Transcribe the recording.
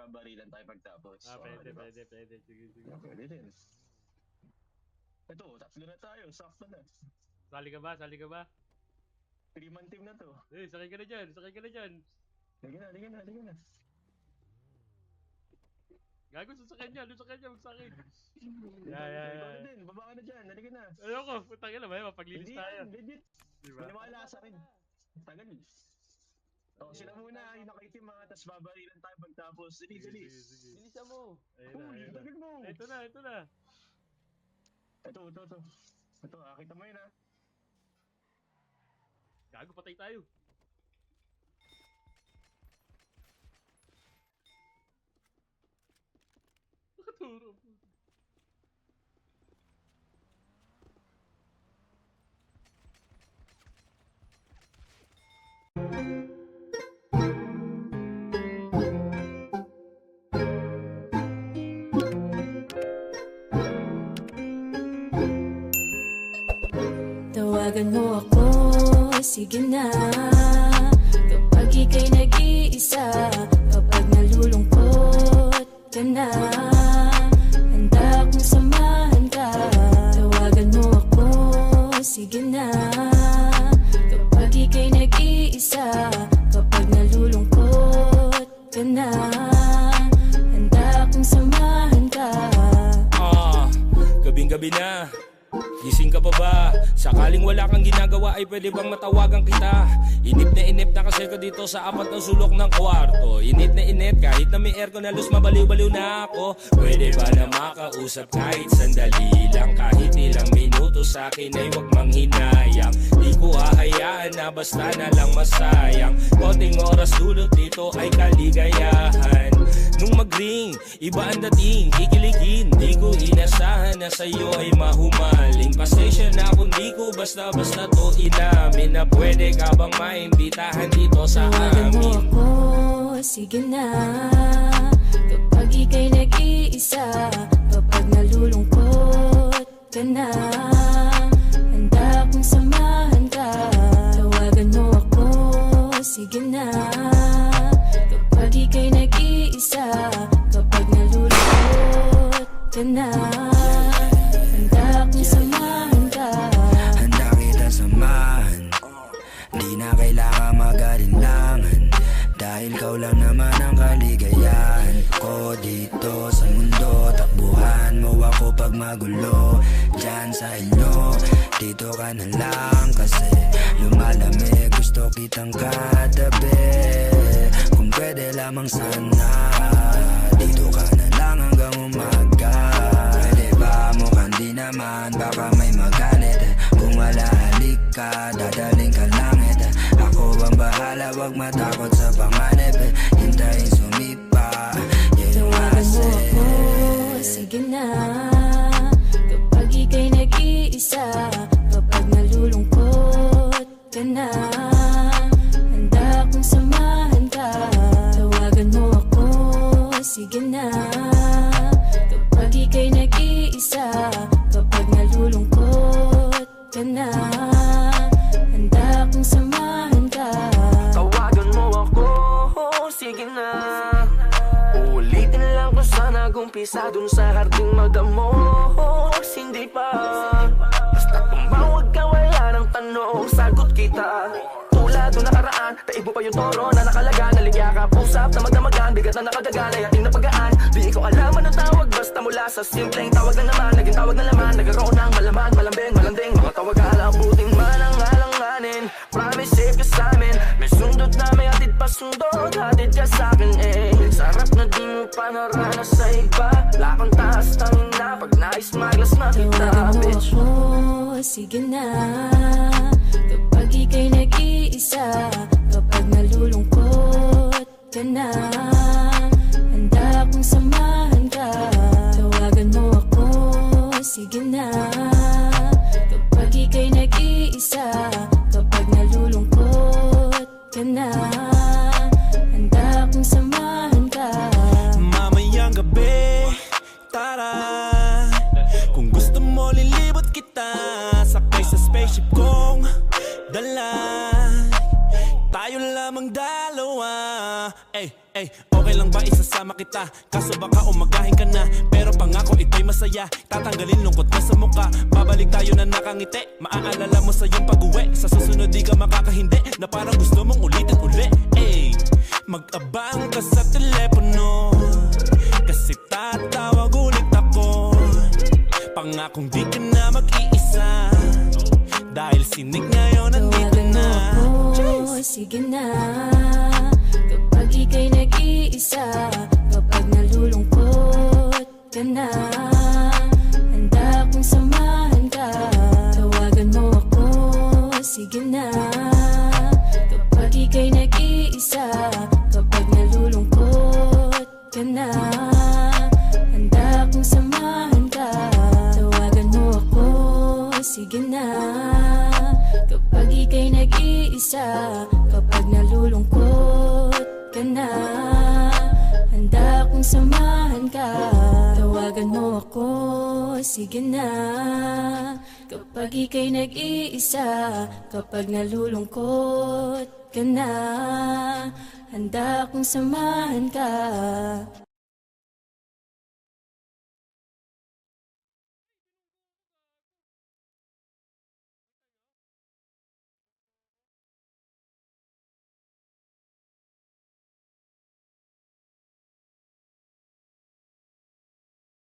babarilan tayo pagtapos. Pwede, diba? pwede. Sige. Pwede din. Ito, tatlo na tayo. Sakto na. Sali ka ba? 3-man team na to. Sakay ka na dyan. Liga na. Gago, sasakyan niya, magsakin. Ikaw din, baba ka na dyan. Halika na. Ayoko, putang ina ba? Mapaglinis Hindi tayo. yan, legit. Diba? Maniwala sa akin. Tagal. Sila muna, yung nakaitim mga, tas babarilan tayo pagtapos. Dali. Sige. Bilisan mo. Ayun na. Tagal mo. Ito na. Ito, kita mo yun ha. Gago, patay tayo. Nakaturo. Tawagan mo ako, sige na. Kapag ika'y nag-iisa, kapag nalulungkot ka na, handa akong samahan ka. Tawagan mo ako, sige na. Kapag ika'y nag-iisa, kapag nalulungkot ka na, handa akong samahan ka. Gabing-gabi na, gising ka pa ba? Sakaling wala kang ginagawa ay pwede bang matawagan kita? Inip na kasi ka dito sa apat na sulok ng kwarto. Init kahit na may aircon halos mabaliw-baliw na ako. Pwede ba na makausap kahit sandali lang? Kahit ilang minuto sa akin ay wag manghinayang. Di ko hahayaan na basta na lang masayang. Konting oras dulot dito ay kaligayahan. Nung mag-ring, iba ang dating, kikiligin. Di ko inasahan na sa'yo ay mahumaling. Pasensya na kung di ko basta-basta to inamin. Na pwede ka bang maimbitahan dito sa Tawagan mo amin? ako, sige na. Kapag ika'y nag-iisa, kapag nalulungkot ka na, handa akong samahan ka. Tawagan mo ako, sige na. Kapag ika'y nag-iisa, kapag nalulungkot ka na, handa akong samahan ka. Handa kita samahan, di na kailangan mag-alinlangan. Dahil kau lang naman ang kaligayahan ko dito sa mundo. Takbuhan mo ako pag magulo dyan sa inyo. Dito ka na lang kasi lumalamig. Gusto kitang katabi. Kung pwede lamang sana, dito ka na lang hanggang umaga. Pwede ba mukhang di naman, baka may magalit. Kung wala halik ka, dadaling ka langit. Ako ang bahala, wag matakot sa panganib. Hintayin sumipa, yan yung Tawagan mo asin. ako, sige na. Kapag ika'y nag-iisa, kapag nalulungkot ka na, handa akong samahan ka. Tawagan mo ako, sige na. Kapag ika'y nag-iisa, kapag nalulungkot ka na, handa akong samahan ka. Tawagan mo ako, sige na. Ulitin lang kung saan nag-umpisa dun sa harding magdamo. Hindi pa, basta tumawag ka, wala ng tanong, sagot kita. Tulad nung nakaraan, taib mo pa yung toro na nakalaga. Naligya ka, pusap na magdamagan, bigat na nakadaga, nayating napagaan. Di ko alam anong tawag, basta mula sa simpleng tawag lang naman. Naging tawag na laman, nagkaroon ng malaman, malambing, malanding. Mga tawag alabuting man ang alanganin. Promise safe ka sa'min, may sundot na may hatid pa sundot. Hatid ka sa'kin sarap na di mo pa naranas sa iba. Lakang taas tangin na, pag nais maglas na kita, Tawagan mo bitch. ako, sige na. Kapag ika'y nag-iisa, kapag nalulungkot ka na, handa akong samahan ka. Tawagan mo ako, sige na. Kapag ika'y nag-iisa, kapag nalulungkot ka na, handa akong samahan ka. Mamayang gabi, tara. Kung gusto mo lilibot kita, sakay sa spaceship kong dala. Tayo lamang dalawa. Okay lang ba isasama kita? Kaso baka umagahin ka na, pero pangako ito'y masaya. Tatanggalin lungkot na sa muka, babalik tayo na nakangiti. Maaalala mo sa iyong pag-uwi, sa susunod di ka makakahindi, na parang gusto mong ulitin uli. Mag-abang ka sa telepono, kasi tatawag ulit ako. Pangakong di ka na mag-iisa, dahil sinig ngayon nandito na. Sige na, kapag ika'y nag-iisa, kapag nalulungkot ka na, handa akong samahan ka. Tawagan mo ako, sige na, kapag ika'y nag-iisa, kapag nalulungkot ka na, handa akong samahan ka. Tawagan mo ako, sige na, kapag ika'y nag-iisa, kapag nalulungkot ka na, handa akong samahan ka. Tawagan mo ako, sige na, kapag ika'y nag-iisa, kapag nalulungkot ka na, handa akong samahan ka.